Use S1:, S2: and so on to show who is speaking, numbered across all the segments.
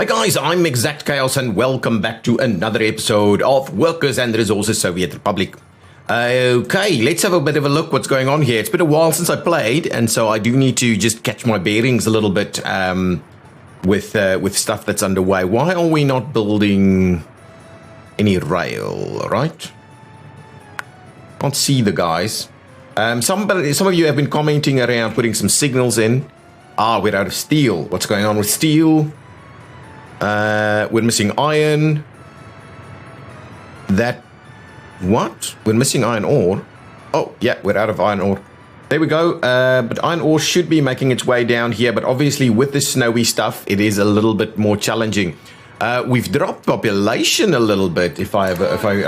S1: Hi guys, I'm ExactChaos and welcome back to another episode of Workers and Resources Soviet Republic. Okay, let's have a bit of a look what's going on here. It's been a while since I played, and so I do need to just catch my bearings a little bit with stuff that's underway. Why are we not building any rail, right? Can't see the guys. Some of you have been commenting around putting some signals in. We're out of steel. What's going on with steel? We're missing iron. What? We're missing iron ore. Oh, yeah, we're out of iron ore. There we go. But iron ore should be making its way down here. But obviously, with the snowy stuff, it is a little bit more challenging. We've dropped population a little bit. If I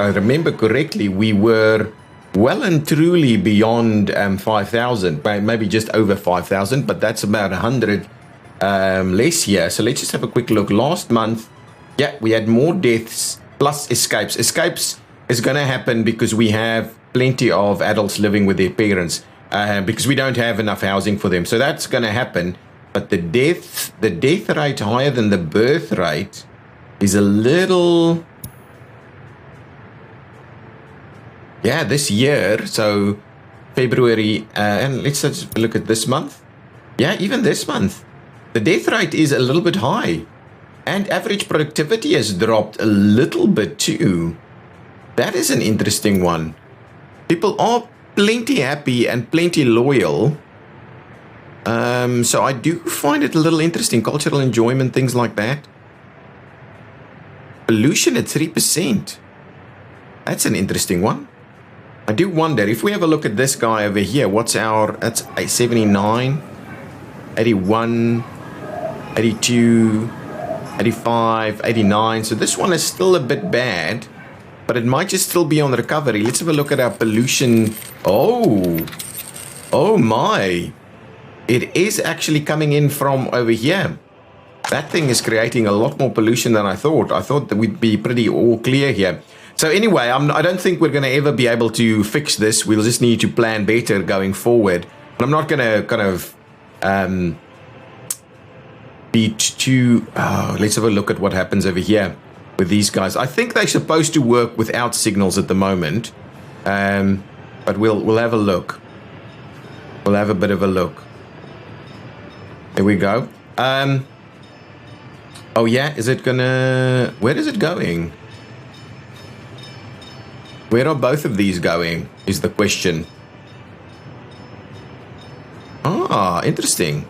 S1: remember correctly, we were well and truly beyond 5,000. Maybe just over 5,000. But that's about 100 less here. So let's just have a quick look. Last month, yeah, we had more deaths plus escapes. Escapes is going to happen because we have plenty of adults living with their parents because we don't have enough housing for them. So that's going to happen. But the death rate higher than the birth rate is a little, yeah, this year. So February, and let's just look at this month. Yeah, even this month. The death rate is a little bit high, and average productivity has dropped a little bit too. That is an interesting one. People are plenty happy and plenty loyal. So I do find it a little interesting. Cultural enjoyment, things like that. Pollution at 3%. That's an interesting one. I do wonder if we have a look at this guy over here. That's 79, 81. 82, 85, 89. So this one is still a bit bad, but it might just still be on recovery. Let's have a look at our pollution. Oh my. It is actually coming in from over here. That thing is creating a lot more pollution than I thought. I thought that we'd be pretty all clear here. So anyway, I don't think we're going to ever be able to fix this. We'll just need to plan better going forward. And I'm not going to kind of let's have a look at what happens over here with these guys. I think they're supposed to work without signals at the moment, but we'll have a look. We'll have a bit of a look. There we go. Oh yeah, is it gonna? Where is it going? Where are both of these going? Is the question. Interesting.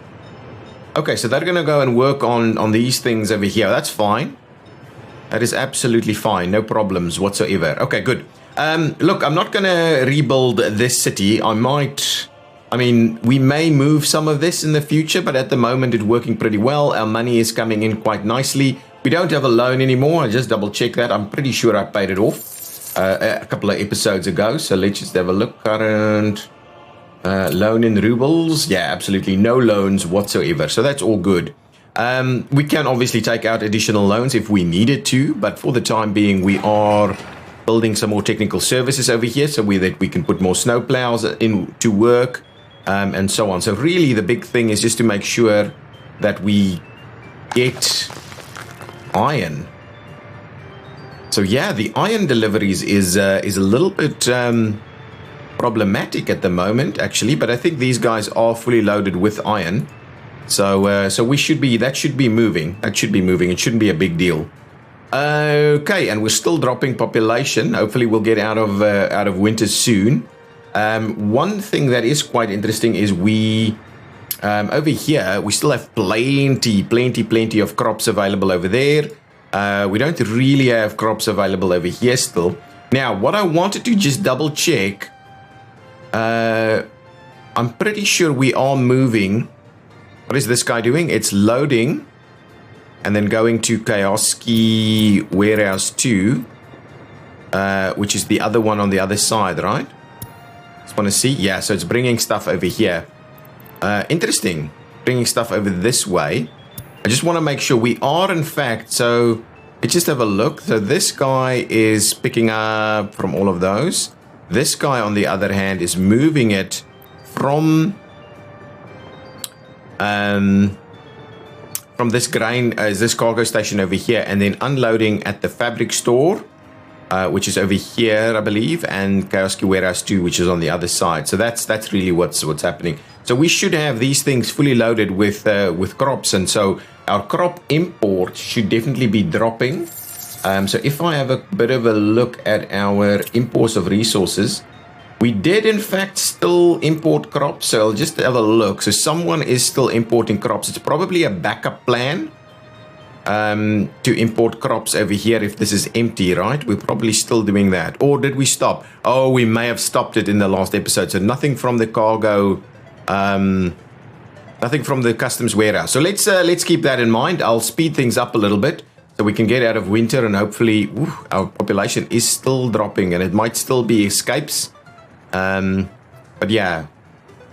S1: Okay, so they're going to go and work on these things over here. That's fine. That is absolutely fine. No problems whatsoever. Okay, good. Look, I'm not going to rebuild this city. We may move some of this in the future, but at the moment it's working pretty well. Our money is coming in quite nicely. We don't have a loan anymore. I just double check that. I'm pretty sure I paid it off a couple of episodes ago. So let's just have a look. Current... loan in rubles, yeah, absolutely no loans whatsoever, so that's all good. We can obviously take out additional loans if we needed to, but for the time being we are building some more technical services over here so that we can put more snow plows in to work, and so on. So really the big thing is just to make sure that we get iron. So yeah, the iron deliveries is a little bit problematic at the moment, actually, but I think these guys are fully loaded with iron, so that should be moving. It shouldn't be a big deal. Okay, and we're still dropping population. Hopefully we'll get out of winter soon. One thing that is quite interesting is we over here we still have plenty of crops available over there. We don't really have crops available over here still. Now what I wanted to just double check, I'm pretty sure we are moving. What is this guy doing? It's loading and then going to Kioski Warehouse 2, which is the other one on the other side, right? Just want to see. Yeah, so it's bringing stuff over here. Interesting. Bringing stuff over this way. I just want to make sure we are, in fact, so let's just have a look. So this guy is picking up from all of those. This guy, on the other hand, is moving it from from this grain, this cargo station over here, and then unloading at the fabric store, which is over here, I believe, and Kiosk Warehouse 2, which is on the other side. So that's really what's happening. So we should have these things fully loaded with crops, and so our crop import should definitely be dropping. So if I have a bit of a look at our imports of resources, we did in fact still import crops. So I'll just have a look. So someone is still importing crops. It's probably a backup plan to import crops over here if this is empty, right? We're probably still doing that. Or did we stop? Oh, we may have stopped it in the last episode. So nothing from the cargo, nothing from the customs warehouse. So let's keep that in mind. I'll speed things up a little bit so we can get out of winter, and hopefully our population is still dropping, and it might still be escapes. But yeah,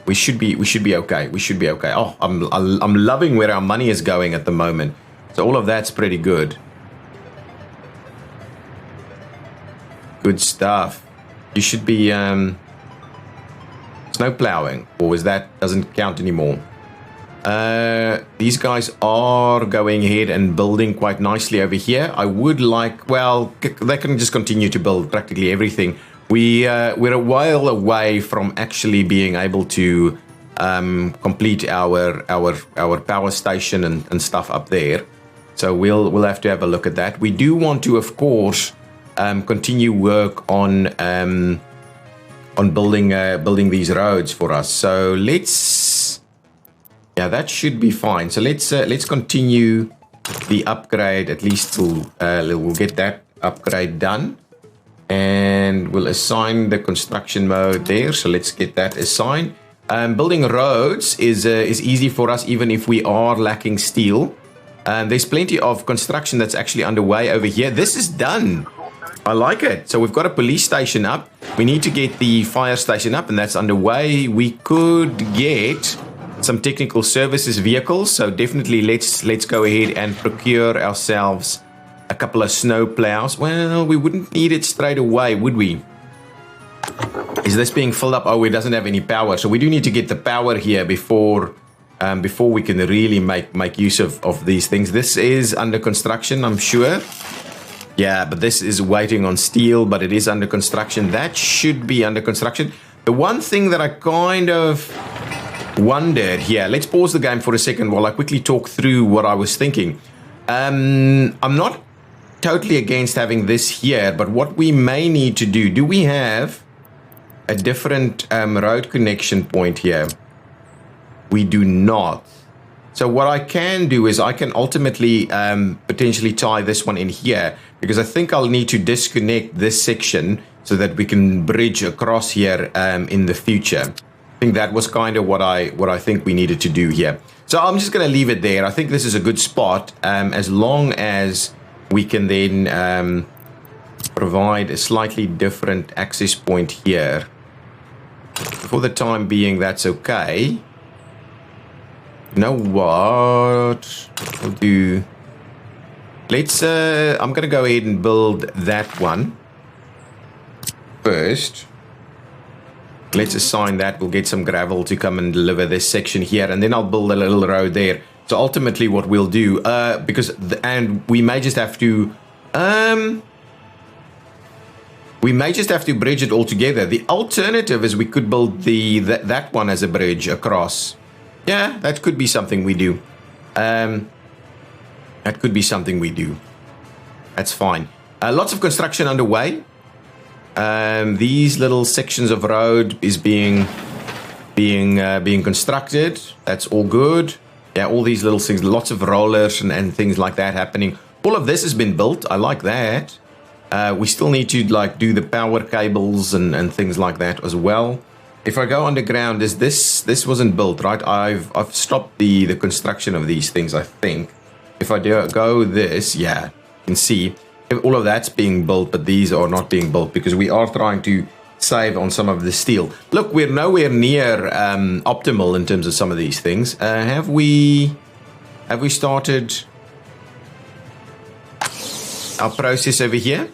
S1: we should be okay. We should be okay. Oh, I'm loving where our money is going at the moment. So all of that's pretty good. Good stuff. You should be snow plowing, or is that doesn't count anymore? These guys are going ahead and building quite nicely over here. I would like, well, they can just continue to build practically everything. We're a while away from actually being able to complete our power station and stuff up there. So we'll have to have a look at that. We do want to, of course, continue work on building these roads for us. So yeah, that should be fine. So let's continue the upgrade, at least till we'll get that upgrade done, and we'll assign the construction mode there. So let's get that assigned. Building roads is easy for us, even if we are lacking steel. There's plenty of construction that's actually underway over here. This is done. I like it. So we've got a police station up. We need to get the fire station up, and that's underway. We could get some technical services vehicles, so definitely let's go ahead and procure ourselves a couple of snow plows. Well, we wouldn't need it straight away, would we? Is this being filled up? Oh, it doesn't have any power, so we do need to get the power here before we can really make use of these things. This is under construction, I'm sure. Yeah, but this is waiting on steel, but it is under construction. That should be under construction. The one thing that I kind of wondered here, let's pause the game for a second while I quickly talk through what I was thinking. I'm not totally against having this here, but what we may need to do we have a different road connection point here? We do not. So what I can do is I can ultimately potentially tie this one in here, because I think I'll need to disconnect this section so that we can bridge across here in the future. I think that was kind of what I think we needed to do here. So I'm just going to leave it there. I think this is a good spot, as long as we can then provide a slightly different access point here. For the time being, that's okay. You know what? We'll do. I'm going to go ahead and build that one first. Let's assign that. We'll get some gravel to come and deliver this section here, and then I'll build a little road there. So ultimately what we'll do, and we may just have to, bridge it all together. The alternative is we could build that one as a bridge across. Yeah, that could be something we do. That could be something we do. That's fine. Lots of construction underway. These little sections of road is being constructed. That's all good. Yeah, all these little things, lots of rollers and things like that happening. All of this has been built. I like that. We still need to do the power cables and things like that as well. If I go underground, this wasn't built, right? I've stopped the construction of these things, I think. If I go this, yeah, you can see all of that's being built, but these are not being built because we are trying to save on some of the steel. Look, we're nowhere near optimal in terms of some of these things. Have we started our process over here?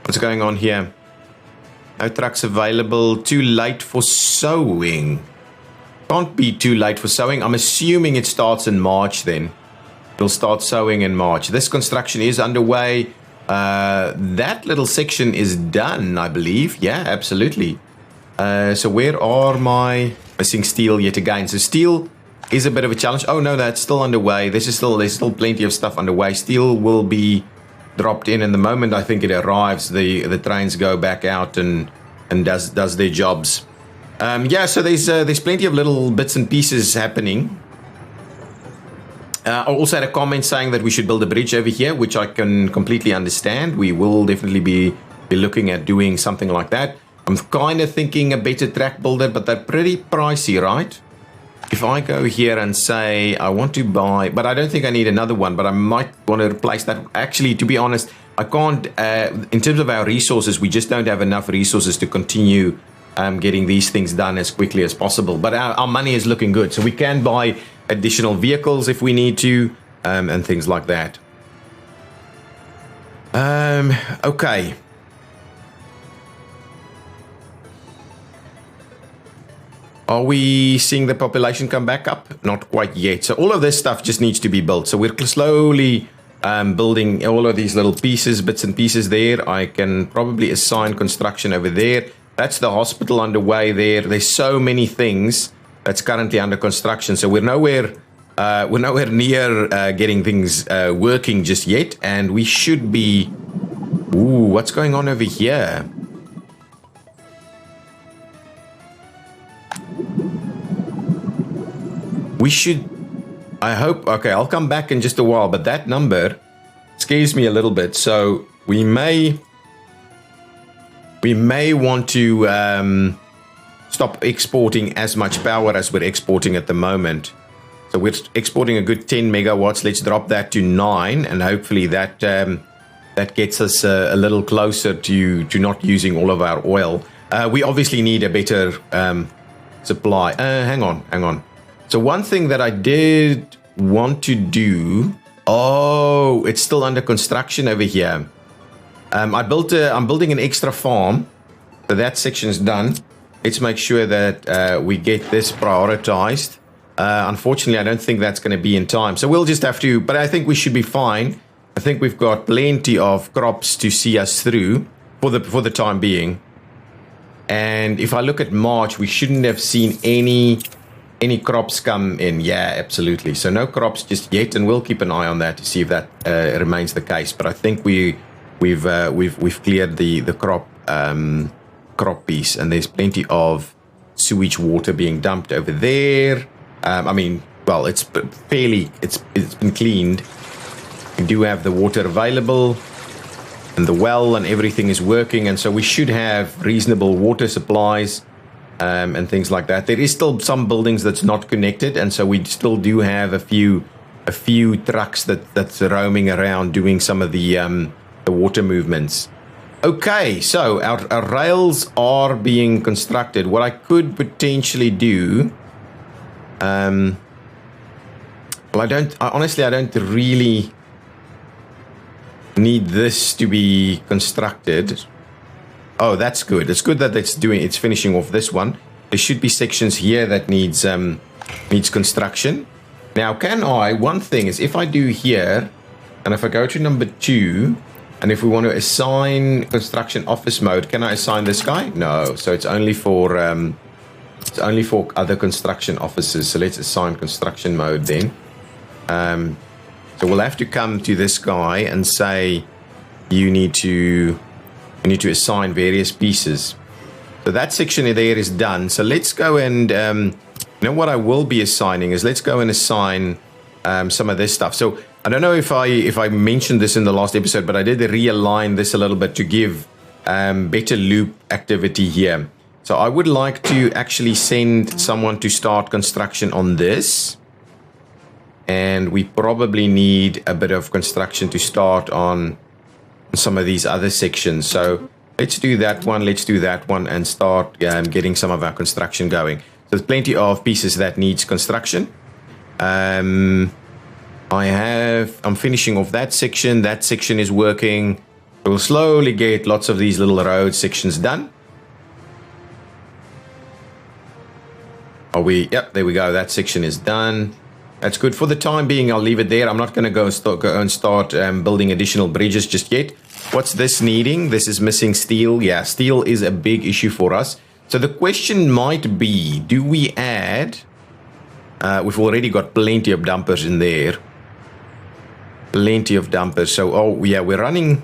S1: What's going on here? No trucks available. Too late for sowing. can't be too late for sowing. I'm assuming it starts in March then. It'll start sowing in March. This construction is underway. That little section is done, I believe. Yeah, absolutely. So where are my missing steel yet again? So steel is a bit of a challenge. Oh no, that's still underway. There's still plenty of stuff underway. Steel will be dropped in, and the moment I think it arrives, the trains go back out and does their jobs. Yeah, so there's plenty of little bits and pieces happening. I also had a comment saying that we should build a bridge over here, which I can completely understand. We will definitely be looking at doing something like that. I'm kind of thinking a better track builder, but they're pretty pricey, right? If I go here and say I want to buy, but I don't think I need another one, but I might want to replace that. Actually, to be honest, I can't, in terms of our resources, we just don't have enough resources to continue getting these things done as quickly as possible. But our money is looking good, so we can buy additional vehicles if we need to, and things like that. Okay. Are we seeing the population come back up? Not quite yet. So all of this stuff just needs to be built. So we're slowly building all of these little pieces, bits and pieces there. I can probably assign construction over there. That's the hospital underway there. There's so many things that's currently under construction. So we're nowhere near getting things working just yet. And we should be... Ooh, what's going on over here? We should, I hope, okay, I'll come back in just a while, but that number scares me a little bit. So we may want to stop exporting as much power as we're exporting at the moment. So we're exporting a good 10 megawatts. Let's drop that to 9, and hopefully that gets us a little closer to not using all of our oil. We obviously need a better supply. Hang on. So one thing that I did want to do, oh, it's still under construction over here. I'm building an extra farm, so that section is done. Let's make sure that we get this prioritized. Unfortunately, I don't think that's going to be in time, so we'll just have to, but I think we should be fine. I think we've got plenty of crops to see us through for the time being. And if I look at March, we shouldn't have seen any crops come in. Yeah, absolutely. So no crops just yet, and we'll keep an eye on that to see if that remains the case. But I think we've cleared the crop piece, and there's plenty of sewage water being dumped over there. I mean, well, it's been cleaned. We do have the water available, and the well and everything is working, and so we should have reasonable water supplies. And things like that. There is still some buildings that's not connected, and so we still do have a few trucks that's roaming around doing some of the water movements. Okay, so our rails are being constructed. What I could potentially do, well, honestly I don't really need this to be constructed. Oh, that's good. It's good that it's finishing off this one. There should be sections here that needs construction. Now, one thing is, if I do here, and if I go to number 2, and if we want to assign construction office mode, can I assign this guy? No. So it's only for other construction offices. So let's assign construction mode then. So we'll have to come to this guy and say, we need to assign various pieces. So that section there is done. So let's go and, what I will be assigning is, let's go and assign some of this stuff. So I don't know if I mentioned this in the last episode, but I did realign this a little bit to give better loop activity here. So I would like to actually send someone to start construction on this. And we probably need a bit of construction to start on some of these other sections. So let's do that one, and start getting some of our construction going. So there's plenty of pieces that needs construction. I'm finishing off that section. That section is working. We'll slowly get lots of these little road sections done. Are we? Yep, there we go. That section is done. That's good. For the time being, I'll leave it there. I'm not going to go and start building additional bridges just yet. What's this needing? This is missing steel. Yeah, steel is a big issue for us. So the question might be, do we add... we've already got plenty of dumpers in there. Plenty of dumpers. So, oh, yeah, we're running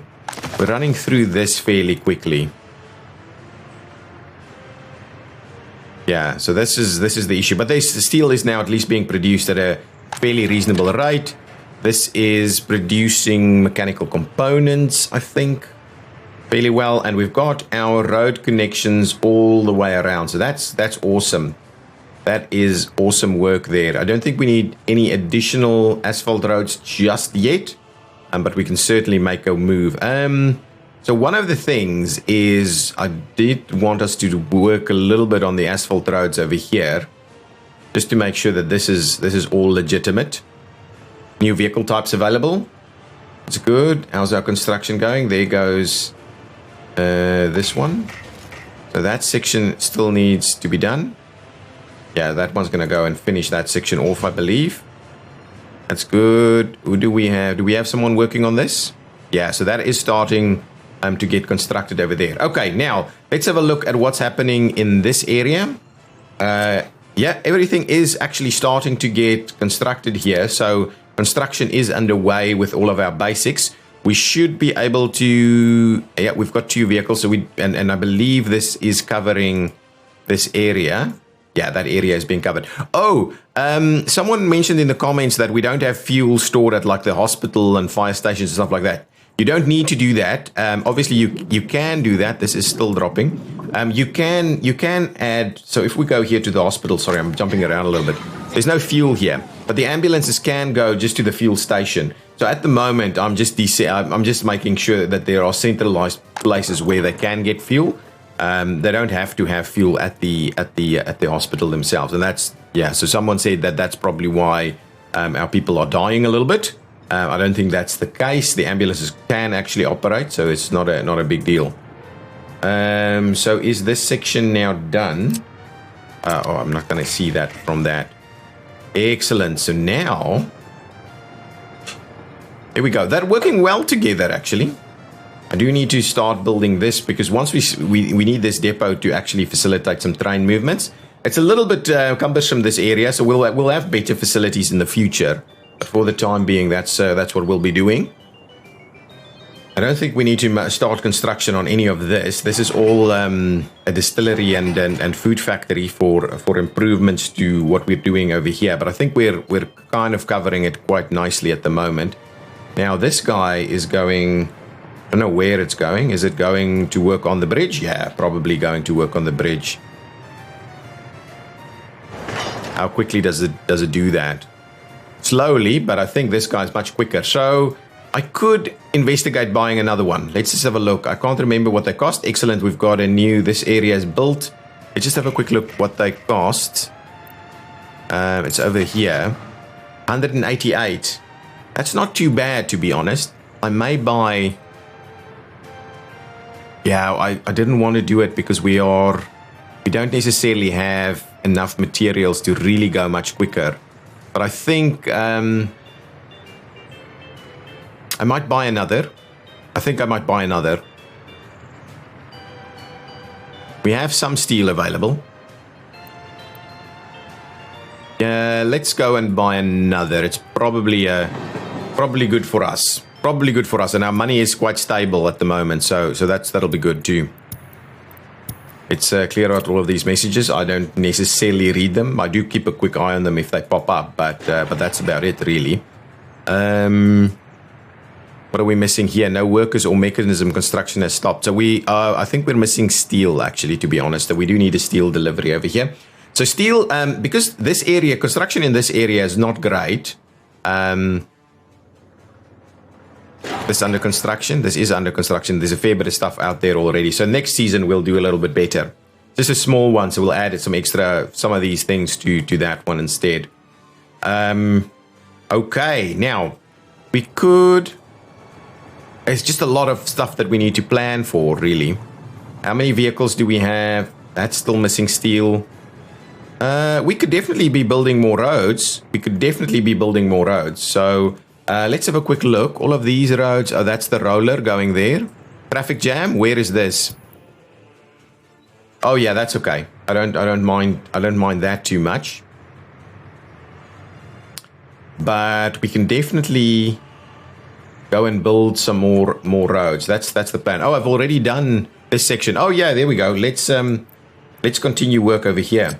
S1: through this fairly quickly. Yeah, so this is the issue. But the steel is now at least being produced at a fairly reasonable rate. This is producing mechanical components, I think, fairly well. And we've got our road connections all the way around. So that's awesome. That is awesome work there. I don't think we need any additional asphalt roads just yet. But we can certainly make a move. So one of the things is I did want us to work a little bit on the asphalt roads over here, just to make sure that this is all legitimate. New vehicle types available. It's good. How's our construction going? There goes this one. So that section still needs to be done. Yeah, that one's going to go and finish that section off, I believe. That's good. Who do we have? Do we have someone working on this? Yeah, so that is starting to get constructed over there. Okay, now let's have a look at what's happening in this area. Yeah, everything is actually starting to get constructed here. So construction is underway with all of our basics. We should be able to... Yeah, we've got 2 vehicles. So and I believe this is covering this area. Yeah, that area is being covered. Oh, someone mentioned in the comments that we don't have fuel stored at like the hospital and fire stations and stuff like that. You don't need to do that. Obviously, you can do that. This is still dropping. You can add... So if we go here to the hospital... Sorry, I'm jumping around a little bit. There's no fuel here. But the ambulances can go just to the fuel station. So at the moment, I'm just making sure that there are centralized places where they can get fuel. They don't have to have fuel at the hospital themselves. And that's... Yeah, so someone said that that's probably why our people are dying a little bit. I don't think that's the case. The ambulances can actually operate, so it's not a big deal. So is this section now done? Oh, I'm not going to see that from that. Excellent. So now, here we go. They're working well together, actually. I do need to start building this because once we need this depot to actually facilitate some train movements. It's a little bit cumbersome, this area, so we'll have better facilities in the future. But for the time being, that's what we'll be doing. I don't think we need to start construction on any of this. This is all a distillery and food factory for improvements to what we're doing over here. But I think we're kind of covering it quite nicely at the moment. Now this guy is going... I don't know where it's going. Is it going to work on the bridge? Yeah, probably going to work on the bridge. How quickly does it do that? Slowly, but I think this guy's much quicker. So I could investigate buying another one. Let's just have a look. I can't remember what they cost. Excellent. We've got a new... This area is built. Let's just have a quick look what they cost. It's over here. 188. That's not too bad, to be honest. I may buy... Yeah, I didn't want to do it because we don't necessarily have enough materials to really go much quicker. But I think I might buy another. I think I might buy another. We have some steel available. Yeah, let's go and buy another. It's probably good for us. Probably good for us, and our money is quite stable at the moment, so that'll be good too. Let's clear out all of these messages. I don't necessarily read them. I do keep a quick eye on them if they pop up, but that's about it, really. What are we missing here? No workers or mechanism construction has stopped. So I think we're missing steel, actually, to be honest. We do need a steel delivery over here. So steel, because this area, construction in this area is not great. This is under construction. This is under construction. There's a fair bit of stuff out there already. So next season, we'll do a little bit better. Just a small one, so we'll add some of these things to that one instead. Okay, now, we could... It's just a lot of stuff that we need to plan for, really. How many vehicles do we have? That's still missing steel. We could definitely be building more roads. So let's have a quick look. All of these roads, oh, that's the roller going there. Traffic jam, where is this? Oh yeah, that's okay. I don't mind that too much. But we can definitely go and build some more roads. That's the plan. Oh, I've already done this section. Oh yeah, there we go. Let's continue work over here.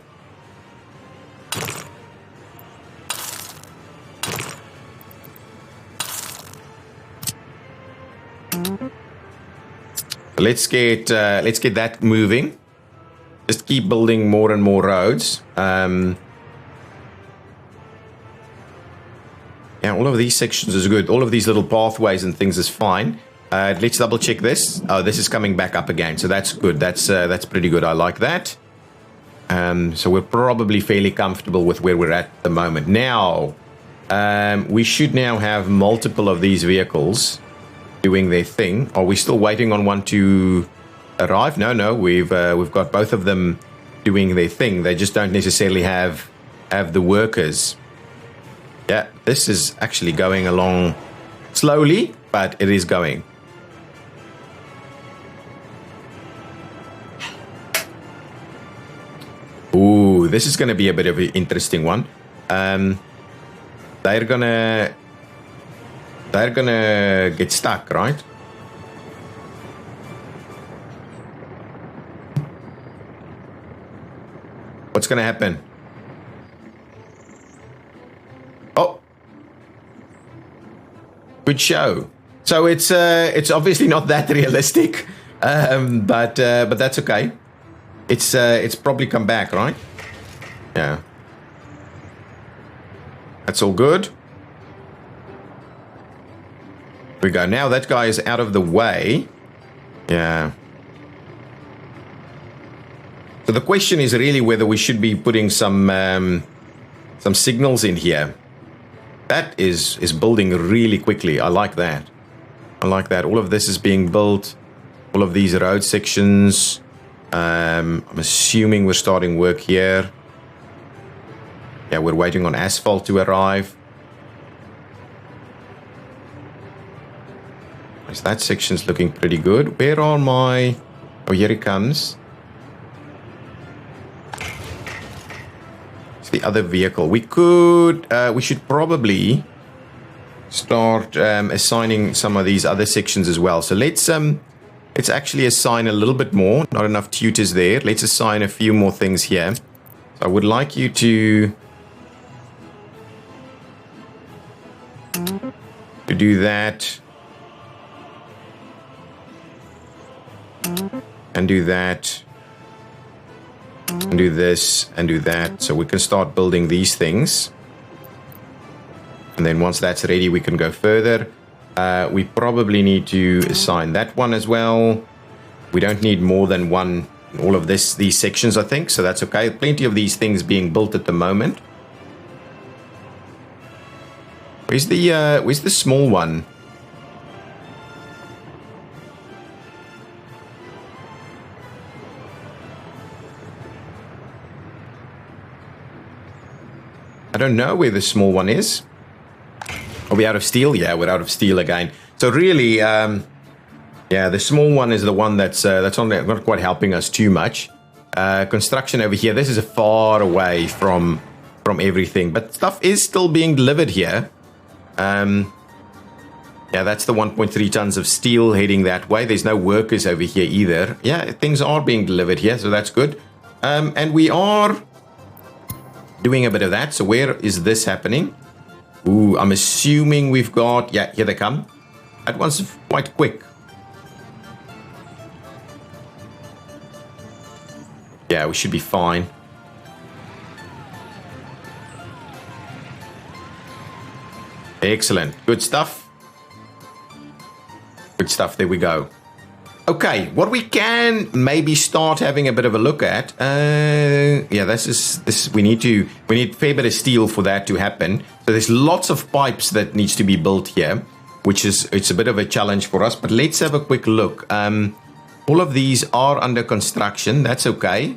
S1: Let's get that moving. Just keep building more and more roads. Yeah, all of these sections is good. All of these little pathways and things is fine. Let's double check this. Oh, this is coming back up again, so that's good. That's pretty good. I like that. So we're probably fairly comfortable with where we're at the moment. Now, we should now have multiple of these vehicles doing their thing. Are we still waiting on one to arrive? No, we've got both of them doing their thing. They just don't necessarily have the workers. Yeah, this is actually going along slowly, but it is going. Ooh, this is going to be a bit of an interesting one. They're gonna get stuck, right? What's going to happen? Oh, good show. So it's obviously not that realistic, but that's okay. It's probably come back, right? Yeah. That's all good. Here we go. Now that guy is out of the way. Yeah. So the question is really whether we should be putting some signals in here. That is building really quickly. I like that. All of this is being built. All of these road sections. I'm assuming we're starting work here. Yeah, we're waiting on asphalt to arrive. So that section's looking pretty good. Where are my... Oh, here he comes. It's the other vehicle. We should probably start assigning some of these other sections as well. So let's actually assign a little bit more. Not enough tutors there. Let's assign a few more things here. So I would like you to do that. And do that. And do this and do that. So we can start building these things. And then once that's ready, we can go further. We probably need to assign that one as well. We don't need more than one, all of these sections, I think. So that's okay. Plenty of these things being built at the moment. Where's the small one? I don't know where the small one is. Are we out of steel? Yeah, we're out of steel again. So really, yeah, the small one is the one that's not quite helping us too much. Construction over here. This is far away from everything, but stuff is still being delivered here. Yeah, that's the 1.3 tons of steel heading that way. There's no workers over here either. Yeah, things are being delivered here, so that's good. And we are doing a bit of that. So where is this happening? Ooh, I'm assuming we've got... Yeah, here they come. That one's quite quick. Yeah, we should be fine. Excellent. Good stuff. Good stuff. There we go. Okay, what we can maybe start having a bit of a look at. Yeah, this we need a fair bit of steel for that to happen. So there's lots of pipes that needs to be built here, it's a bit of a challenge for us. But let's have a quick look. All of these are under construction. That's okay.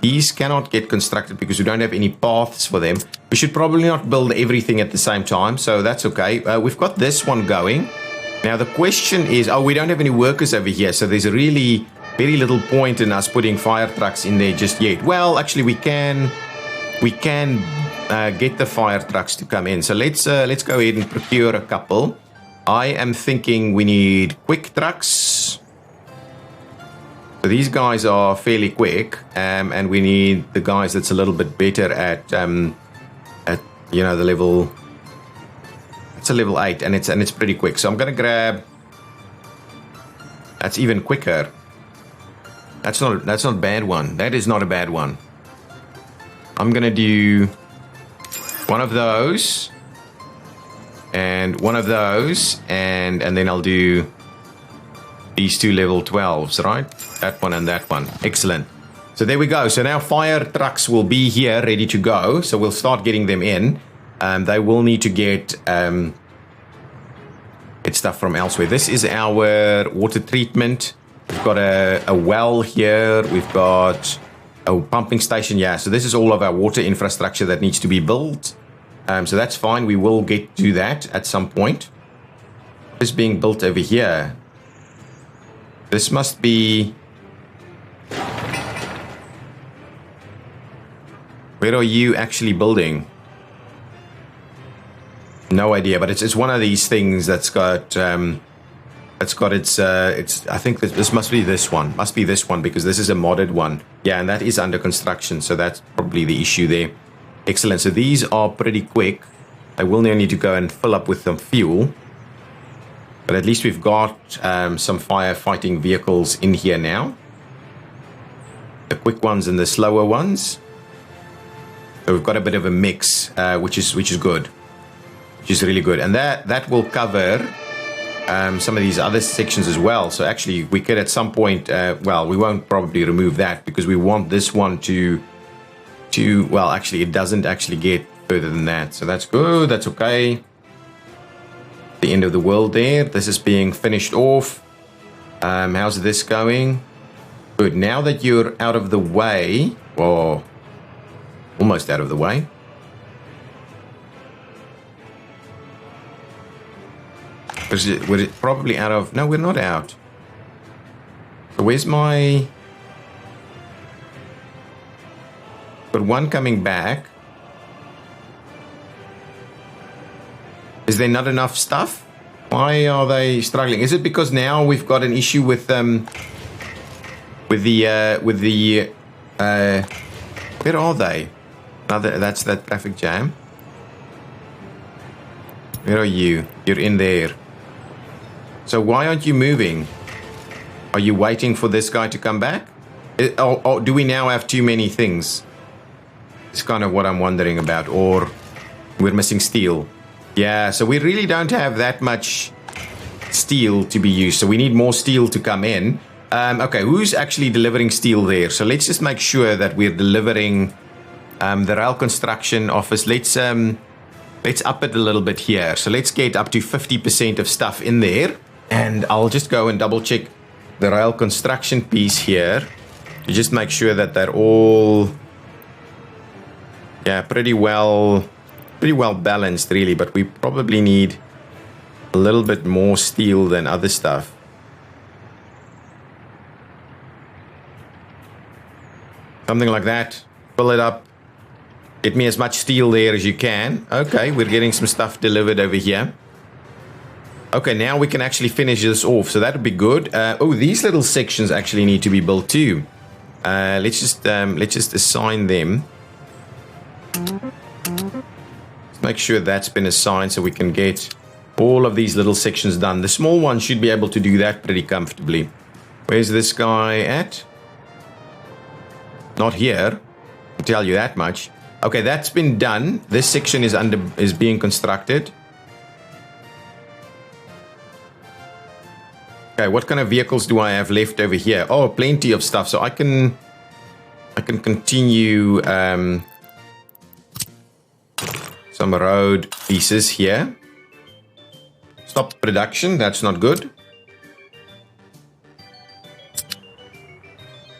S1: These cannot get constructed because we don't have any paths for them. We should probably not build everything at the same time, so that's okay. We've got this one going. Now the question is, oh, we don't have any workers over here, so there's a really very little point in us putting fire trucks in there just yet. Well, actually we can get the fire trucks to come in. So let's go ahead and procure a couple. I am thinking we need quick trucks. So these guys are fairly quick, and we need the guys that's a little bit better at you know, the level. It's a level 8, and it's pretty quick. So I'm gonna grab. That's even quicker. That's not a bad one. That is not a bad one. I'm gonna do one of those, and one of those, and then I'll do these 2 level 12s, right? That one and that one. Excellent. So there we go. So now fire trucks will be here ready to go. So we'll start getting them in. They will need to get stuff from elsewhere. This is our water treatment. We've got a well here. We've got a pumping station. Yeah, so this is all of our water infrastructure that needs to be built. So that's fine. We will get to that at some point. What is being built over here? This must be... Where are you actually building? No idea, but it's one of these things that's got its I think this must be this one. Must be this one because this is a modded one. Yeah, and that is under construction, so that's probably the issue there. Excellent. So these are pretty quick. I will now need to go and fill up with some fuel. But at least we've got some firefighting vehicles in here now. The quick ones and the slower ones. So we've got a bit of a mix, which is good, which is really good, and that will cover some of these other sections as well. So actually, we could at some point, well, we won't probably remove that because we want this one to well, actually, it doesn't actually get further than that. So that's good. That's okay. The end of the world there. This is being finished off. How's this going? Good. Now that you're out of the way, or almost out of the way. We're probably out of... No, we're not out. So where's my... But one coming back. Is there not enough stuff? Why are they struggling? Is it because now we've got an issue with the where are they? That's that traffic jam. Where are you? You're in there. So why aren't you moving? Are you waiting for this guy to come back? Or do we now have too many things? It's kind of what I'm wondering about. Or we're missing steel. Yeah, so we really don't have that much steel to be used. So we need more steel to come in. Okay, who's actually delivering steel there? So let's just make sure that we're delivering the rail construction office. Let's up it a little bit here. So let's get up to 50% of stuff in there. And I'll just go and double check the rail construction piece here to just make sure that they're all, yeah, pretty well balanced really, but we probably need a little bit more steel than other stuff. Something like that. Fill it up. Get me as much steel there as you can. Okay, we're getting some stuff delivered over here. Okay, now we can actually finish this off, so that would be good. Oh, these little sections actually need to be built too. Let's just assign them. Let's make sure that's been assigned so we can get all of these little sections done. The small one should be able to do that pretty comfortably. Where's this guy at? Not here. I'll tell you that much. Okay, that's been done. This section is being constructed. Okay, what kind of vehicles do I have left over here? Oh, plenty of stuff. So I can continue some road pieces here. Stop production. That's not good.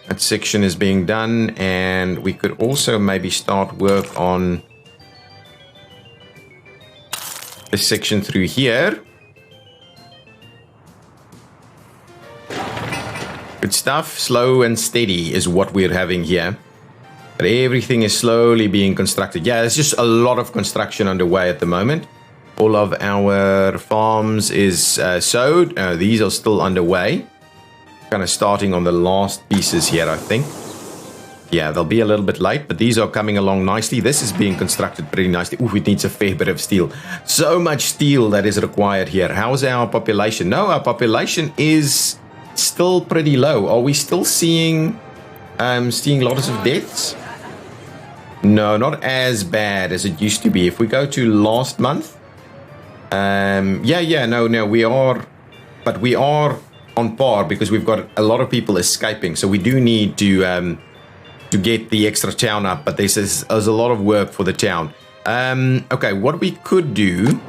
S1: That section is being done, and we could also maybe start work on this section through here. Good stuff. Slow and steady is what we're having here. But everything is slowly being constructed. Yeah, there's just a lot of construction underway at the moment. All of our farms is sowed. These are still underway. Kind of starting on the last pieces here, I think. Yeah, they'll be a little bit late, but these are coming along nicely. This is being constructed pretty nicely. Ooh, it needs a fair bit of steel. So much steel that is required here. How's our population? No, our population is still pretty low. Are we still seeing lots of deaths? No, not as bad as it used to be. If we go to last month, no, we are, but we are on par because we've got a lot of people escaping. So we do need to get the extra town up, but there's a lot of work for the town. Okay, what we could do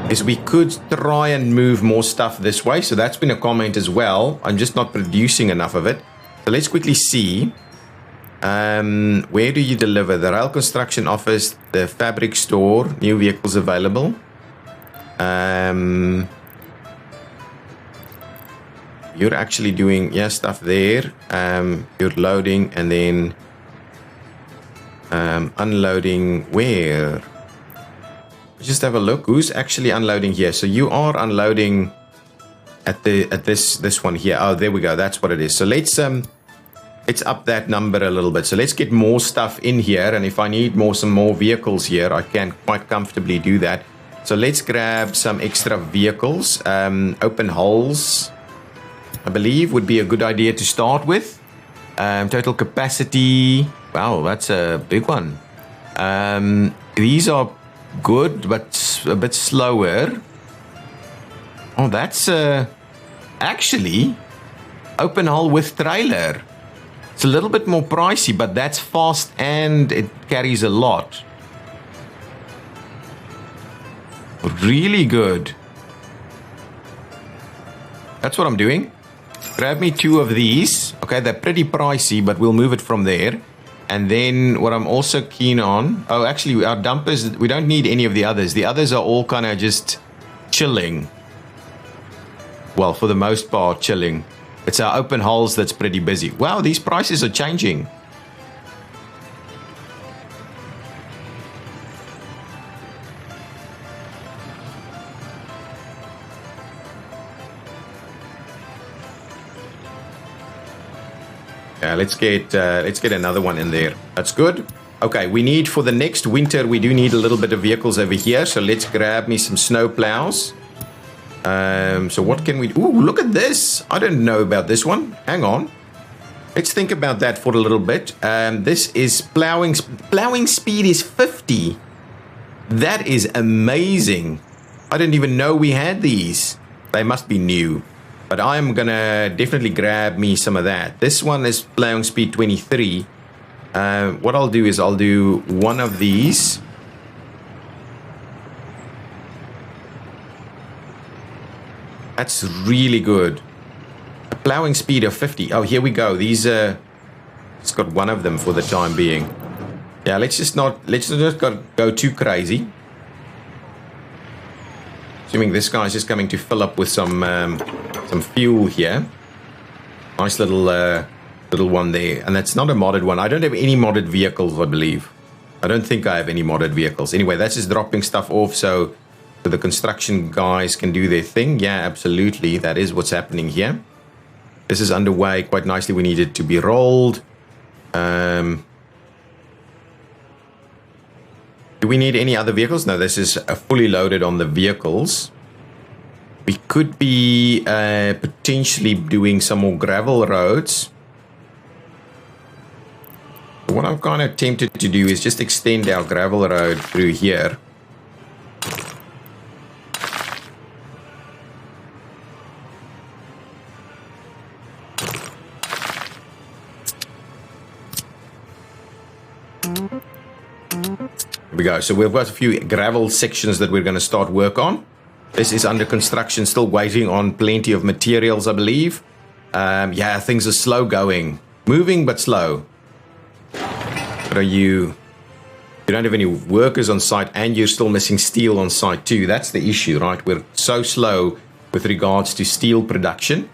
S1: is we could try and move more stuff this way. So that's been a comment as well. I'm just not producing enough of it. So let's quickly see. Where do you deliver? The rail construction office, the fabric store, new vehicles available. You're actually doing stuff there. You're loading and then unloading where? Just have a look. Who's actually unloading here? So you are unloading at this one here. Oh, there we go. That's what it is. So let's up that number a little bit. So let's get more stuff in here. And if I need some more vehicles here, I can quite comfortably do that. So let's grab some extra vehicles. Open hulls, I believe, would be a good idea to start with. Total capacity. Wow, that's a big one. These are good, but a bit slower. Oh, that's actually open hull with trailer. It's a little bit more pricey, but that's fast and it carries a lot. Really good. That's what I'm doing. Grab me 2 of these. Okay, they're pretty pricey, but we'll move it from there. And then what I'm also keen on... Oh, actually, our dumpers, we don't need any of the others. The others are all kind of just chilling. Well, for the most part, chilling. It's our open hulls that's pretty busy. Wow, these prices are changing. Let's get another one in there. That's good. Okay, we need for the next winter, we do need a little bit of vehicles over here. So let's grab me some snow plows. So what can we do? Ooh, look at this. I don't know about this one. Hang on. Let's think about that for a little bit. This is plowing. Plowing speed is 50. That is amazing. I didn't even know we had these. They must be new. But I'm going to definitely grab me some of that. This one is plowing speed 23. What I'll do is I'll do one of these. That's really good. A plowing speed of 50. Oh, here we go. These it's got one of them for the time being. Yeah, let's just not go too crazy. Assuming this guy's just coming to fill up with some fuel here. Nice little one there. And that's not a modded one. I don't have any modded vehicles, I believe. I don't think I have any modded vehicles. Anyway, that's just dropping stuff off so the construction guys can do their thing. Yeah, absolutely. That is what's happening here. This is underway quite nicely. We need it to be rolled. Do we need any other vehicles? No, this is fully loaded on the vehicles. We could be potentially doing some more gravel roads. What I'm kind of tempted to do is just extend our gravel road through here. Here we go. So we've got a few gravel sections that we're going to start work on. This is under construction, still waiting on plenty of materials, I believe. Yeah, things are slow going. Moving, but slow. But you don't have any workers on site, and you're still missing steel on site too. That's the issue, right? We're so slow with regards to steel production.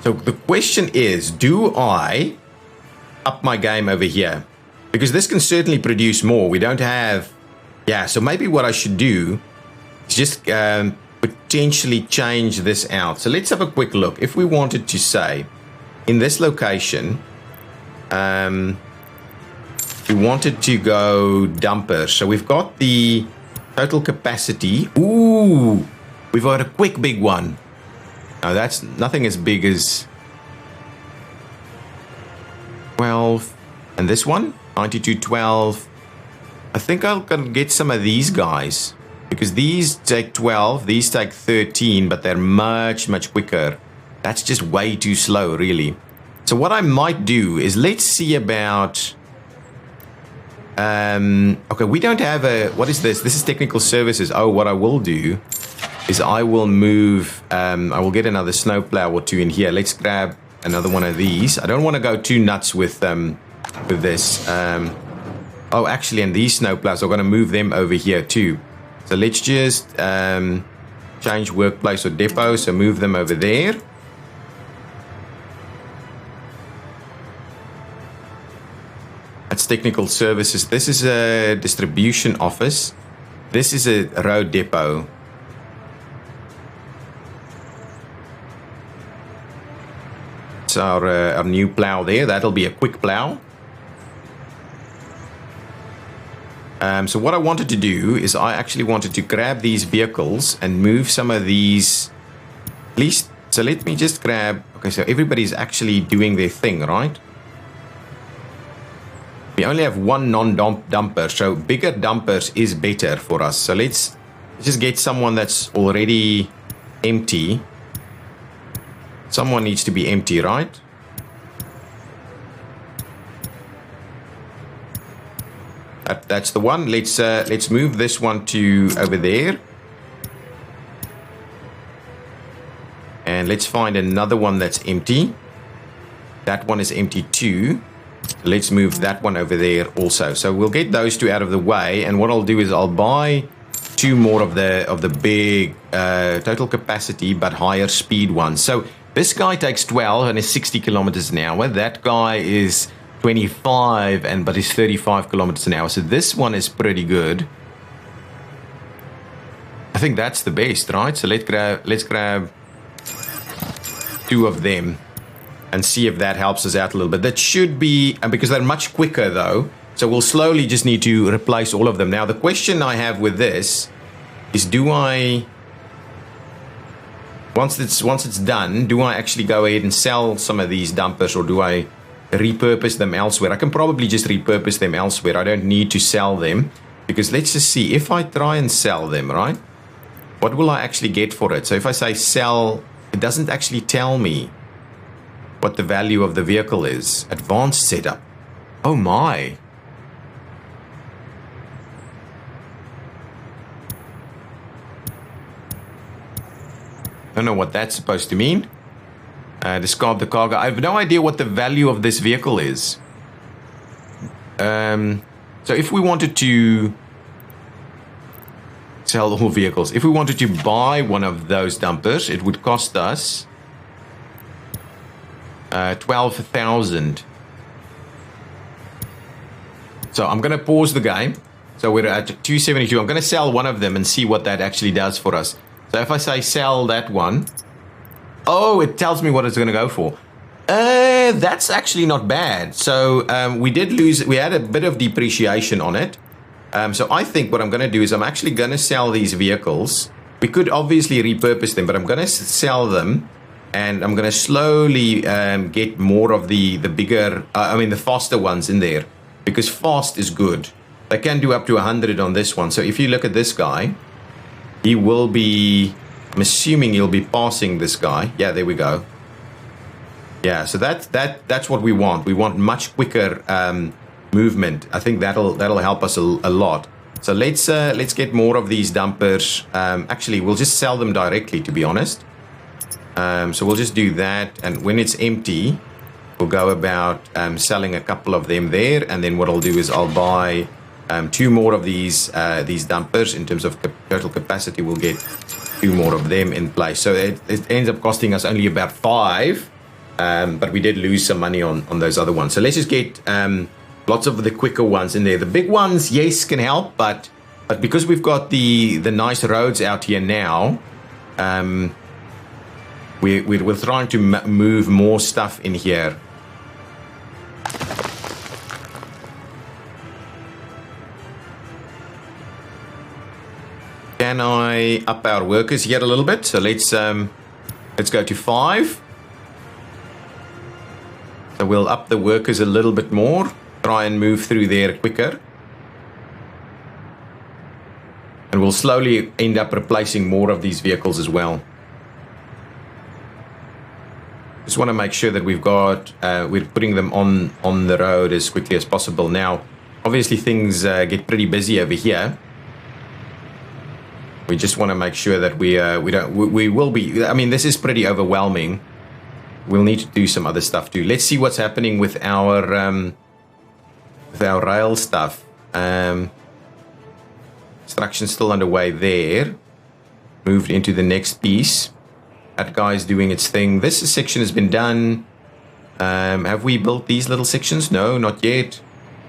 S1: So the question is, do I up my game over here? Because this can certainly produce more. We don't have... Yeah, so maybe what I should do is just potentially change this out. So let's have a quick look. If we wanted to say, in this location, we wanted to go dumper. So we've got the total capacity. Ooh, we've got a quick big one. No, that's nothing as big as 12. And this one, 9212. I think I'll get some of these guys, because these take 12, these take 13, but they're much, much quicker. That's just way too slow, really. So what I might do is, let's see about... okay, we don't have a... What is this? This is technical services. Oh, what I will do is I will move... I will get another snowplow or two in here. Let's grab another one of these. I don't want to go too nuts with this. Oh, actually, and these snowplows, I'm going to move them over here too. So let's just change workplace or depot. So move them over there. That's technical services. This is a distribution office. This is a road depot. It's our new plow there. That'll be a quick plow. So what I wanted to do is I actually wanted to grab these vehicles and move some of these, at least, so let me just grab, okay, so everybody's actually doing their thing, right? We only have one non-dumper, so bigger dumpers is better for us. So let's just get someone that's already empty. Someone needs to be empty, right? That's the one. Let's move this one to over there. And let's find another one that's empty. That one is empty too. Let's move that one over there also. So we'll get those two out of the way. And what I'll do is I'll buy two more of the big total capacity but higher speed ones. So this guy takes 12 and is 60 kilometers an hour. That guy is 25 but is 35 kilometers an hour. So this one is pretty good. I think that's the best, right? So let's grab two of them and see if that helps us out a little bit. That should be, because they're much quicker though, so we'll slowly just need to replace all of them. Now the question I have with this is, do I, once it's done, do I actually go ahead and sell some of these dumpers, or do I repurpose them elsewhere? I can probably just repurpose them elsewhere. I don't need to sell them, because let's just see, if I try and sell them, right, what will I actually get for it? So if I say sell, it doesn't actually tell me what the value of the vehicle is. Advanced setup. Oh my. Don't know what that's supposed to mean. Discard the cargo. I have no idea what the value of this vehicle is. So if we wanted to sell all vehicles, if we wanted to buy one of those dumpers, it would cost us 12,000. So I'm going to pause the game. So we're at 272. I'm going to sell one of them and see what that actually does for us. So if I say sell that one, oh, it tells me what it's going to go for. That's actually not bad. So we had a bit of depreciation on it. So I think what I'm going to do is I'm actually going to sell these vehicles. We could obviously repurpose them, but I'm going to sell them. And I'm going to slowly get more of the bigger, the faster ones in there. Because fast is good. They can do up to 100 on this one. So if you look at this guy, he will be, I'm assuming he'll be passing this guy. Yeah, there we go. Yeah, so that's what we want. We want much quicker movement. I think that'll help us a lot. So let's get more of these dumpers. Actually, we'll just sell them directly, to be honest. So we'll just do that, and when it's empty, we'll go about selling a couple of them there, and then what I'll do is I'll buy 2 more of these dumpers. In terms of total capacity, we'll get 2 more of them in place. So it ends up costing us only about 5, but we did lose some money on those other ones. So let's just get lots of the quicker ones in there. The big ones, yes, can help, but because we've got the nice roads out here now, we're trying to move more stuff in here. Can I up our workers here a little bit? So let's go to 5. So we'll up the workers a little bit more. Try and move through there quicker. And we'll slowly end up replacing more of these vehicles as well. Just want to make sure that we're putting them on the road as quickly as possible. Now, obviously things get pretty busy over here. We just want to make sure that we will be. I mean, this is pretty overwhelming. We'll need to do some other stuff too. Let's see what's happening with our rail stuff. Construction still underway there. Moved into the next piece. That guy's doing its thing. This section has been done. Have we built these little sections? No, not yet.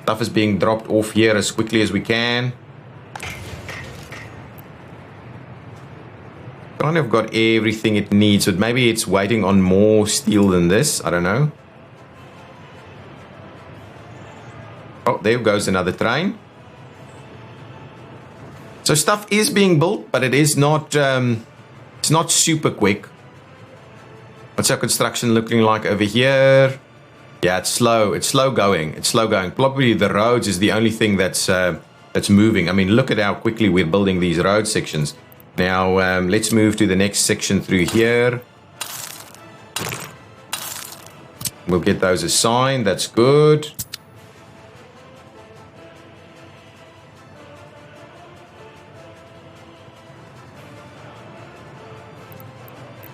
S1: Stuff is being dropped off here as quickly as we can. Kind of got everything it needs, but maybe it's waiting on more steel than this. I don't know. Oh, there goes another train. So stuff is being built, but it is not. It's not super quick. What's our construction looking like over here? Yeah, it's slow. It's slow going. It's slow going. Probably the roads is the only thing that's moving. I mean, look at how quickly we're building these road sections. Now, let's move to the next section through here. We'll get those assigned. That's good.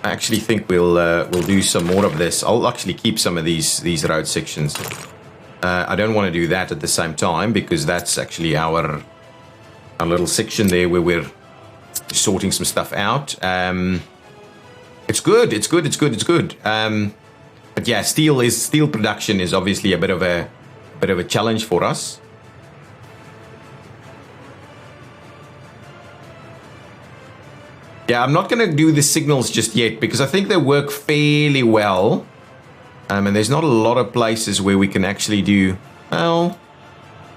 S1: I actually think we'll do some more of this. I'll actually keep some of these road sections. I don't want to do that at the same time because that's actually our little section there where we're sorting some stuff out. It's good. It's good. It's good. It's good. But yeah, steel production is obviously a bit of a challenge for us. Yeah, I'm not going to do the signals just yet because I think they work fairly well. And there's not a lot of places where we can actually do, well,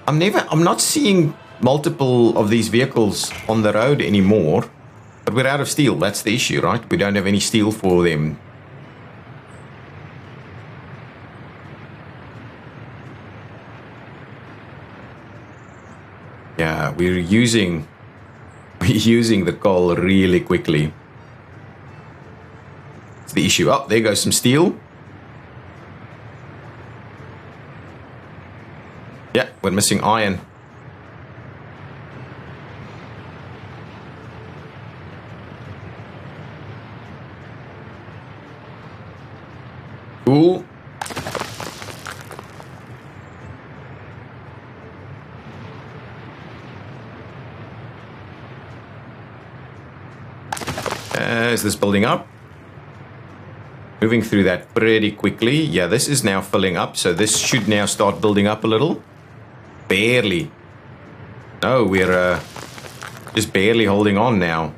S1: I'm not seeing multiple of these vehicles on the road anymore, but we're out of steel. That's the issue, right? We don't have any steel for them. Yeah, we're using the coal really quickly. It's the issue. Oh, there goes some steel. Yeah, we're missing iron. Cool. Is this building up? Moving through that pretty quickly. Yeah, this is now filling up, so this should now start building up a little. Barely. No, we're just barely holding on now.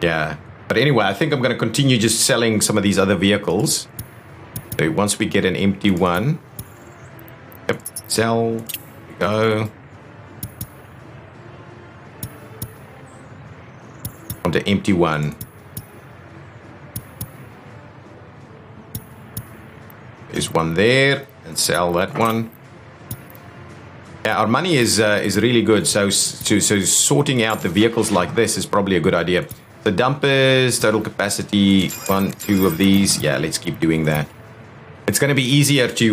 S1: Yeah, but anyway, I think I'm going to continue just selling some of these other vehicles. So once we get an empty one, yep, sell, go. On the empty one. There's one there, and sell that one. Yeah, our money is really good. So sorting out the vehicles like this is probably a good idea. The dumpers, total capacity, 1, 2 of these. Yeah, let's keep doing that. It's going to be easier to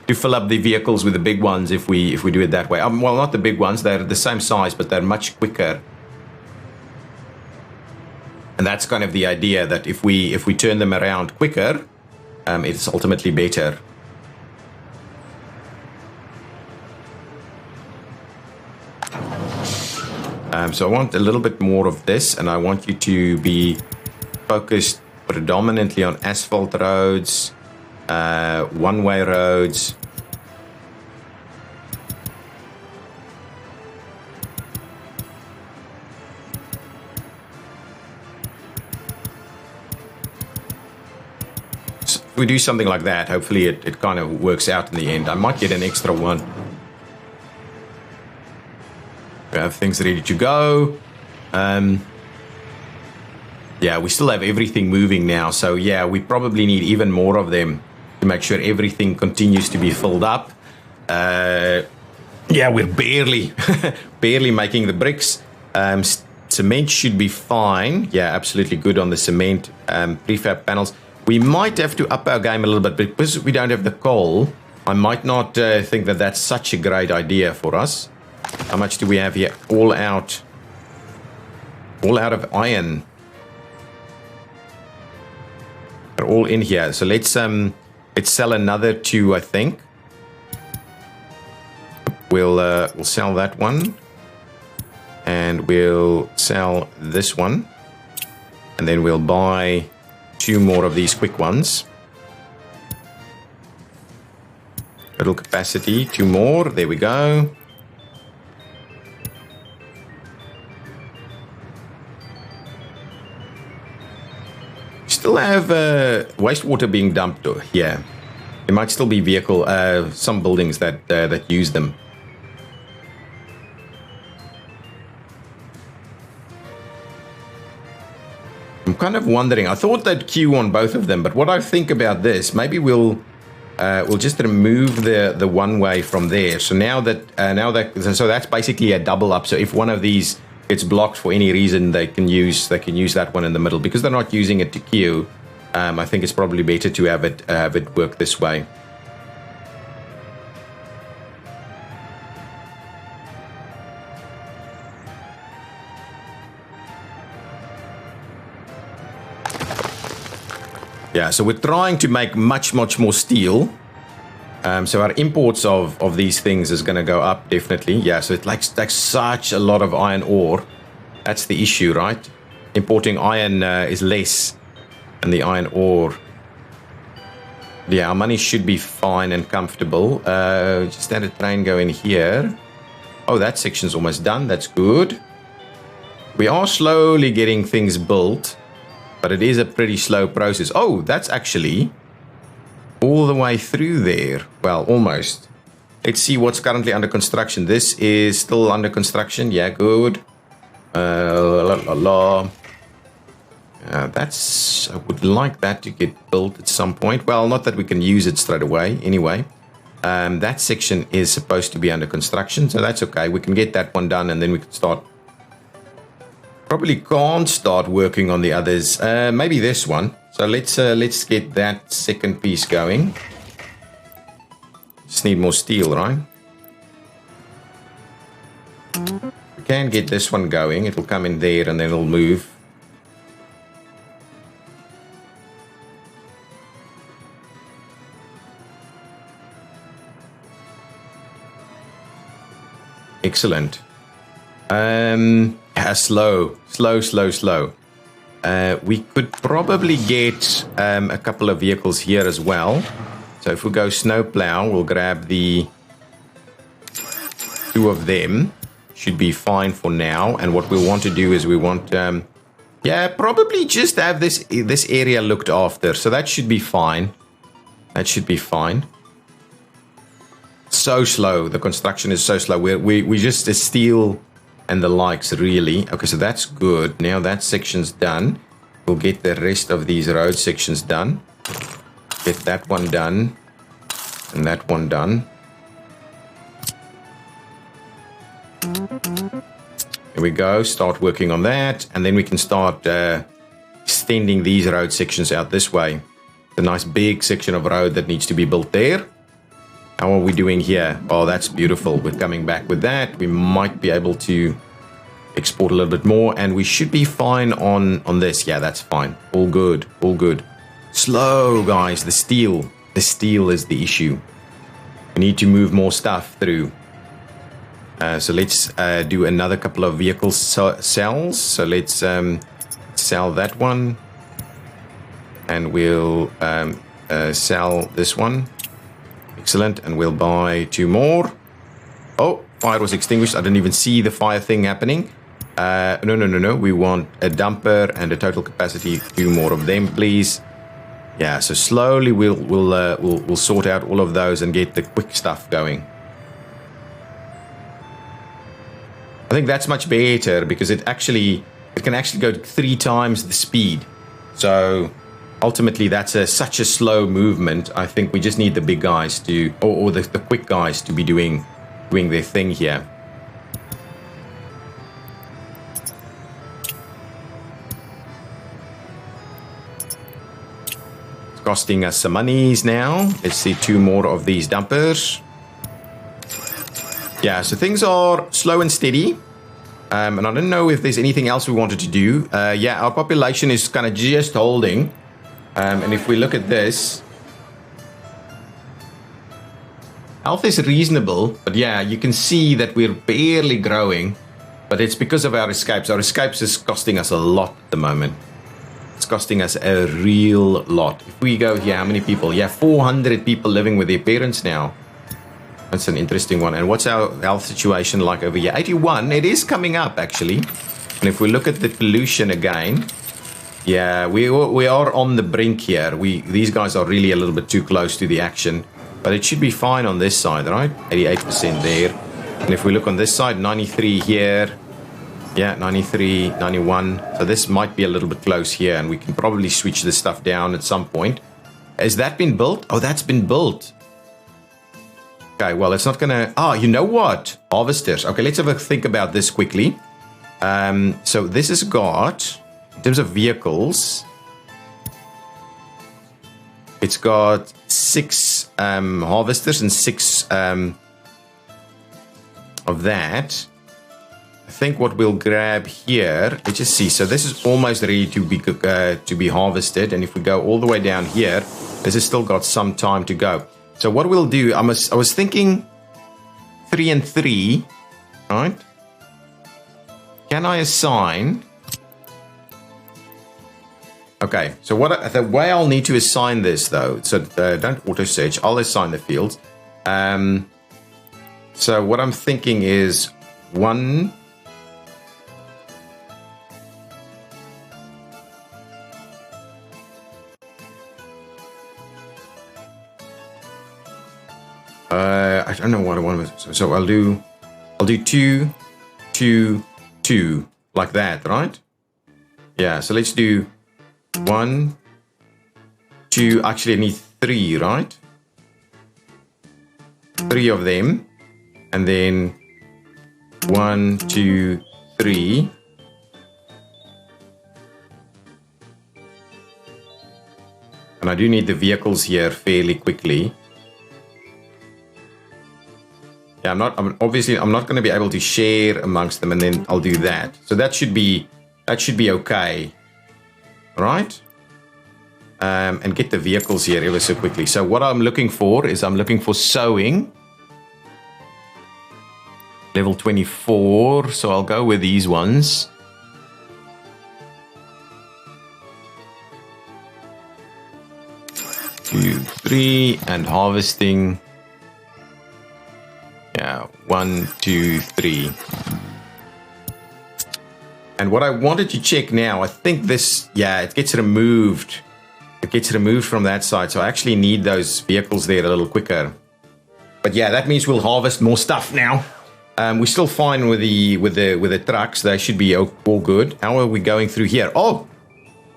S1: to fill up the vehicles with the big ones if we do it that way. Well, not the big ones; they're the same size, but they're much quicker. And that's kind of the idea, that if we turn them around quicker, it's ultimately better. So I want a little bit more of this, and I want you to be focused predominantly on asphalt roads, one-way roads. So if we do something like that, hopefully it kind of works out in the end. I might get an extra one. We have things ready to go. Yeah, we still have everything moving now. So yeah, we probably need even more of them to make sure everything continues to be filled up. Yeah, we're barely, barely making the bricks. Cement should be fine. Yeah, absolutely good on the cement. Prefab panels. We might have to up our game a little bit because we don't have the coal. I might not think that that's such a great idea for us. How much do we have here? All out of iron. They're all in here. So let's sell another 2, I think. We'll sell that one, and we'll sell this one, and then we'll buy 2 more of these quick ones. Total capacity, 2 more. There we go. Still have wastewater being dumped here. There might still be some buildings that use them. I'm kind of wondering. I thought they'd queue on both of them, but what I think about this, maybe we'll just remove the one way from there. So now that's basically a double up. So if one of these gets blocked for any reason, they can use that one in the middle, because they're not using it to queue. I think it's probably better to have it work this way. Yeah, so we're trying to make much more steel. So our imports of these things is going to go up, definitely. Yeah, so it takes such a lot of iron ore. That's the issue, right? Importing iron is less than the iron ore. Yeah, our money should be fine and comfortable. Just had a train go in here. Oh, that section's almost done. That's good. We are slowly getting things built, but it is a pretty slow process. Oh, that's actually all the way through there. Well, almost. Let's see what's currently under construction. This is still under construction. Yeah, good. I would like that to get built at some point. Well, not that we can use it straight away. Anyway, that section is supposed to be under construction, so that's okay. We can get that one done, and then we can start. Probably can't start working on the others. Maybe this one. So let's get that second piece going. Just need more steel, right? We can get this one going. It'll come in there and then it'll move. Excellent. Slow. We could probably get a couple of vehicles here as well. So if we go snowplow, we'll grab the 2 of them. Should be fine for now. And what we want to do is we want, probably just have this area looked after. So that should be fine. That should be fine. So slow. The construction is so slow. We just steel and the likes, really. Okay, so that's good. Now that section's done. We'll get the rest of these road sections done. Get that one done. And that one done. There we go. Start working on that. And then we can start extending these road sections out this way. The nice big section of road that needs to be built there. How are we doing here? Oh, that's beautiful. We're coming back with that. We might be able to export a little bit more, and we should be fine on this. Yeah, that's fine. All good. All good. Slow, guys. The steel. The steel is the issue. We need to move more stuff through. So let's do another couple of vehicle cells. So let's sell that one. And we'll sell this one. Excellent. And we'll buy 2 more. Oh, fire was extinguished. I didn't even see the fire thing happening. No. We want a dumper and a total capacity. 2 more of them, please. Yeah, so slowly we'll sort out all of those and get the quick stuff going. I think that's much better because it can actually go 3 times the speed. So ultimately that's such a slow movement. I think we just need the big guys to, or the quick guys to be doing their thing here. Costing us some monies now. Let's see 2 more of these dumpers. Yeah, so things are slow and steady. And I don't know if there's anything else we wanted to do. Yeah, our population is kind of just holding. And if we look at this, health is reasonable. But yeah, you can see that we're barely growing. But it's because of our escapes. Our escapes is costing us a lot at the moment. It's costing us a real lot. If we go here, how many people? Yeah, 400 people living with their parents now. That's an interesting one. And what's our health situation like over here? 81. It is coming up, actually. And if we look at the pollution again, yeah, we are on the brink here. These guys are really a little bit too close to the action. But it should be fine on this side, right? 88% there. And if we look on this side, 93 here. Yeah, 93, 91. So this might be a little bit close here, and we can probably switch this stuff down at some point. Has that been built? Oh, that's been built. Okay, well, it's not going to... Oh, you know what? Harvesters. Okay, let's have a think about this quickly. So this has got, in terms of vehicles, it's got 6 harvesters and 6 of that. I think what we'll grab here, let's just see. So this is almost ready to be harvested, and if we go all the way down here, this has still got some time to go. So what we'll do, I was thinking 3 and 3, right? Can I assign? Okay, so the way I'll need to assign this though, so don't auto search. I'll assign the fields. So what I'm thinking is 1. I don't know what I want. So I'll do 2, 2, 2 like that, right? Yeah. So let's do 1, 2. Actually, I need 3, right? 3 of them, and then 1, 2, 3. And I do need the vehicles here fairly quickly. Yeah, I'm not going to be able to share amongst them, and then I'll do that. So that should be okay, right? And get the vehicles here ever so quickly. So what I'm looking for is sewing. Level 24. So I'll go with these ones. Two, 3, and harvesting. Yeah, 1, 2, 3. And what I wanted to check now, I think this, yeah, it gets removed. It gets removed from that side, so I actually need those vehicles there a little quicker. But yeah, that means we'll harvest more stuff now. We're still fine with the trucks. They should be all good. How are we going through here? Oh,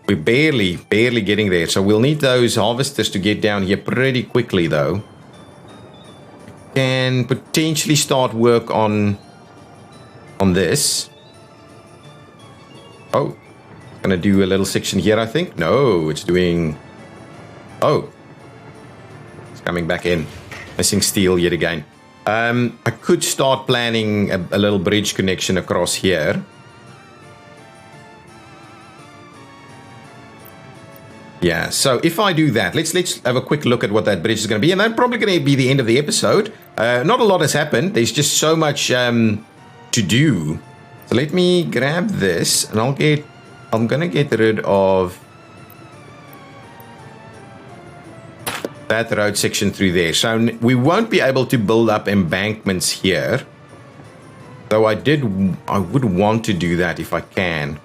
S1: we're barely getting there. So we'll need those harvesters to get down here pretty quickly, though. Can potentially start work on this. Oh, gonna do a little section here, I think. No, it's doing... Oh, it's coming back in. Missing steel yet again. I could start planning a little bridge connection across here. Yeah, so if I do that, let's have a quick look at what that bridge is going to be, and that's probably going to be the end of the episode. Not a lot has happened. There's just so much to do. So let me grab this, and I'm going to get rid of that road section through there. So we won't be able to build up embankments here. Though I would want to do that if I can.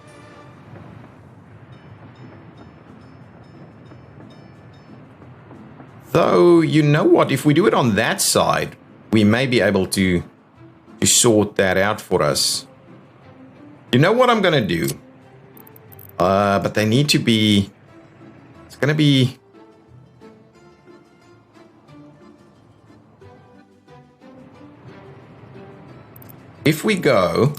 S1: Though, you know what? If we do it on that side, we may be able to sort that out for us. You know what I'm going to do? But they need to be... It's going to be... If we go...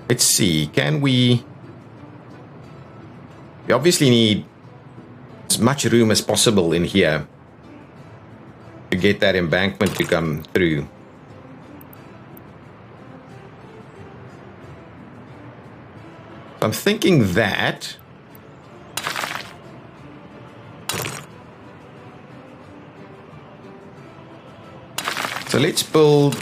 S1: Let's see, can we... We obviously need as much room as possible in here to get that embankment to come through. So I'm thinking that... So let's build...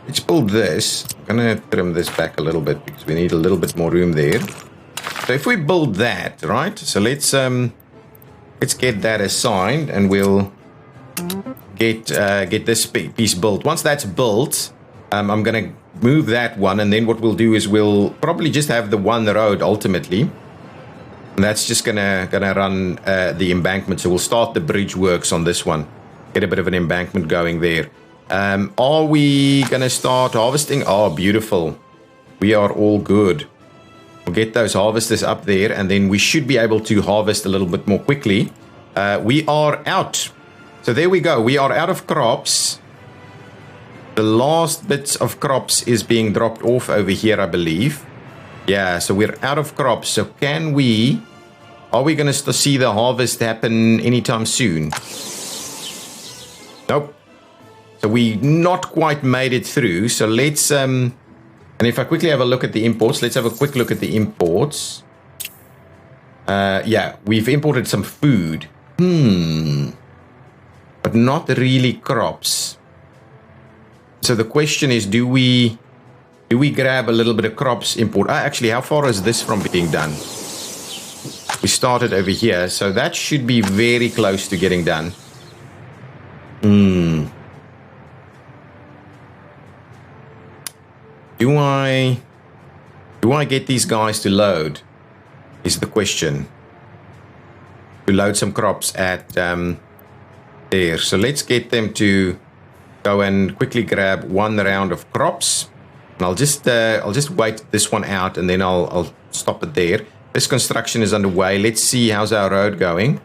S1: Let's build this. I'm going to trim this back a little bit because we need a little bit more room there. So if we build that, right? So let's get that assigned, and we'll get this piece built. Once that's built, I'm going to move that one, and then what we'll do is we'll probably just have the one road ultimately. And that's just gonna run the embankment. So we'll start the bridge works on this one. Get a bit of an embankment going there. Are we gonna start harvesting? Oh, beautiful. We are all good. We'll get those harvesters up there, and then we should be able to harvest a little bit more quickly. We are out. So there we go. We are out of crops. The last bits of crops is being dropped off over here, I believe. Yeah, so we're out of crops. So are we going to see the harvest happen anytime soon? Nope. So we not quite made it through. So let's, and if I quickly have a look at the imports, let's have a quick look at the imports. Yeah, we've imported some food. But not really crops. So the question is, do we grab a little bit of crops import? Actually, how far is this from being done? We started over here, so that should be very close to getting done. Do I get these guys to load? Is the question. To load some crops at there. So let's get them to go and quickly grab one round of crops. And I'll just wait this one out, and then I'll stop it there. This construction is underway. Let's see, how's our road going.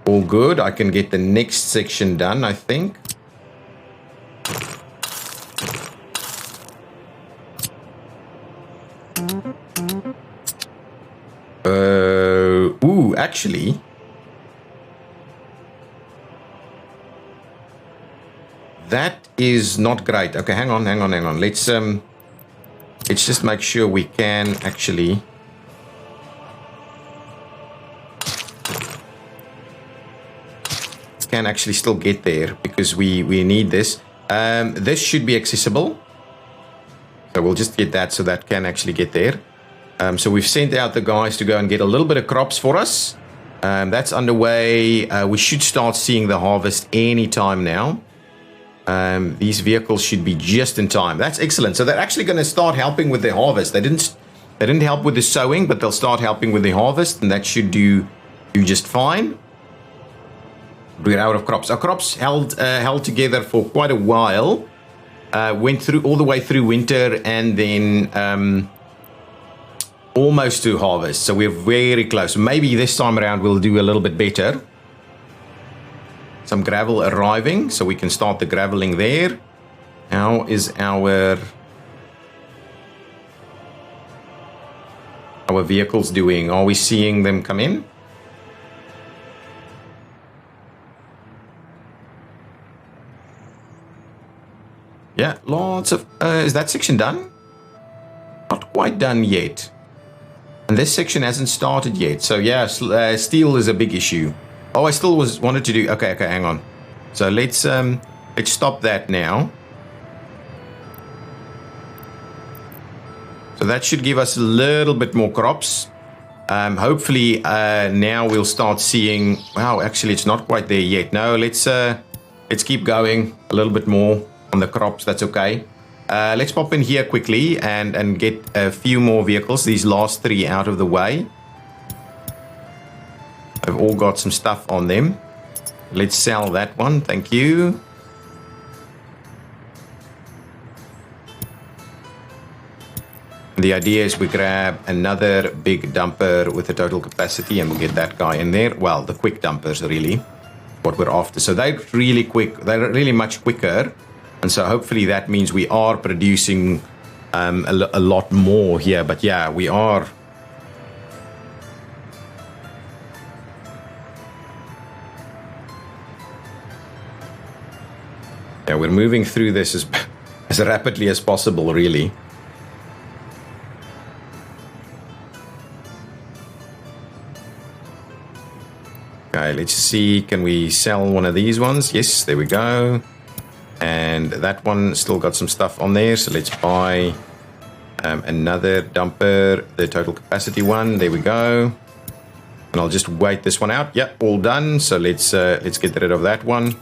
S1: All good. I can get the next section done, I think. Ooh, actually. That is not great. Okay, hang on. Let's just make sure we can actually still get there, because we need this. This should be accessible. So we'll just get that so that can actually get there. So we've sent out the guys to go and get a little bit of crops for us. That's underway. We should start seeing the harvest anytime now. These vehicles should be just in time. That's excellent. So they're actually going to start helping with the harvest. They didn't help with the sowing, but they'll start helping with the harvest, and that should do just fine. We're out of crops. Our crops held together for quite a while. Went through all the way through winter, and then almost to harvest. So we're very close. Maybe this time around we'll do a little bit better. some gravel arriving, so we can start the graveling there. How is our vehicles doing? Are we seeing them come in? Yeah, lots of... is that section done? Not quite done yet. And this section hasn't started yet. So yeah, steel is a big issue. Oh, I still wanted to do... Okay, hang on. So let's stop that now. So that should give us a little bit more crops. Hopefully now we'll start seeing... Wow, actually it's not quite there yet. No, let's keep going a little bit more on the crops. That's okay. Let's pop in here quickly and get a few more vehicles. These last 3 out of the way. I've all got some stuff on them. Let's sell that one. Thank you. The idea is we grab another big dumper with a total capacity and we'll get that guy in there. Well, the quick dumpers really, what we're after. So they're really quick. They're really much quicker. And so hopefully that means we are producing a lot more here. But yeah, we are. Yeah, we're moving through this as rapidly as possible, really. Okay, let's see. Can we sell one of these ones? Yes, there we go. And that one still got some stuff on there, so let's buy another dumper, the total capacity one. There we go. And I'll just wait this one out. Yep, all done. So let's get rid of that one,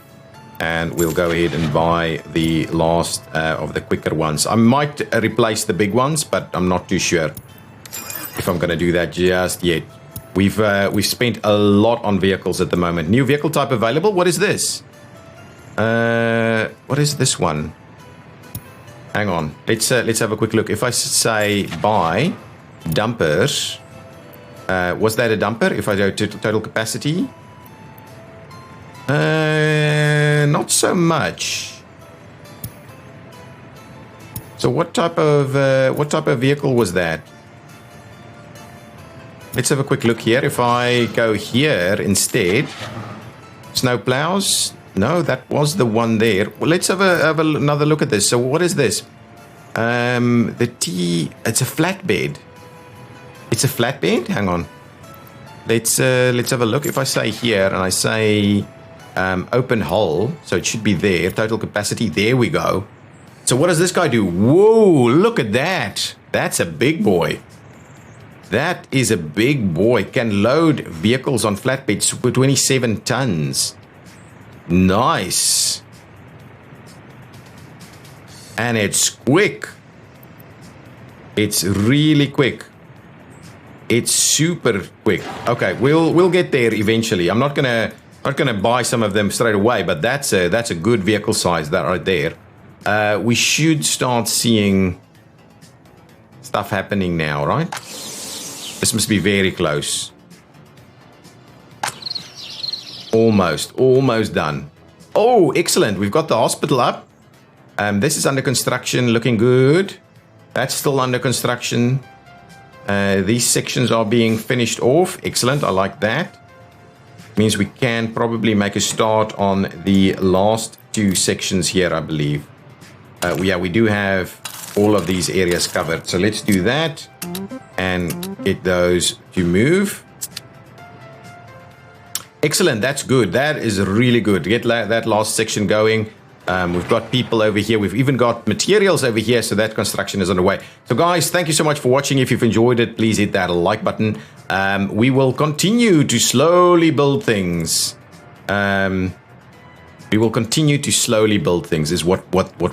S1: and we'll go ahead and buy the last of the quicker ones. I might replace the big ones, but I'm not too sure if I'm going to do that just yet. We've spent a lot on vehicles at the moment. New vehicle type available. What is this? What is this one? Hang on. Let's have a quick look. If I say buy dumpers, was that a dumper? If I go to total capacity, not so much. So what type of vehicle was that? Let's have a quick look here. If I go here instead, snow plows. No, that was the one there. Well, let's have another look at this. So what is this? It's a flatbed. It's a flatbed? Hang on. Let's have a look. If I say here and I say open hull, so it should be there. Total capacity. There we go. So what does this guy do? Whoa, look at that. That's a big boy. That is a big boy. Can load vehicles on flatbeds for 27 tons. Nice. And it's quick. It's really quick. It's super quick. Okay, we'll get there eventually. I'm not gonna buy some of them straight away, but that's a good vehicle size that right there. We should start seeing stuff happening now, right? This must be very close. Almost done. Oh, excellent. We've got the hospital up. This is under construction, looking good. That's still under construction. These sections are being finished off. Excellent. I like that. Means we can probably make a start on the last 2 sections here, I believe. We do have all of these areas covered. So let's do that and get those to move. Excellent, that's good. That is really good. Get that last section going. We've got people over here. We've even got materials over here, so that construction is underway. So guys, thank you so much for watching. If you've enjoyed it, please hit that like button. We will continue to slowly build things. We will continue to slowly build things is what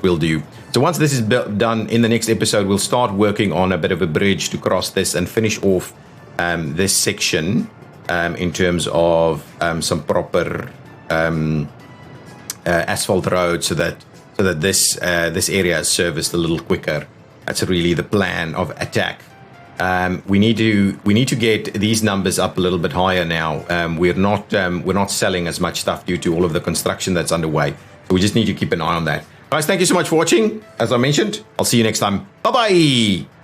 S1: we'll do. So once this is done, in the next episode, we'll start working on a bit of a bridge to cross this and finish off this section. In terms of some proper asphalt road, so that this area is serviced a little quicker. That's really the plan of attack. we need to get these numbers up a little bit higher now. We're not selling as much stuff due to all of the construction that's underway. So we just need to keep an eye on that. Guys, thank you so much for watching. As I mentioned, I'll see you next time. Bye-bye.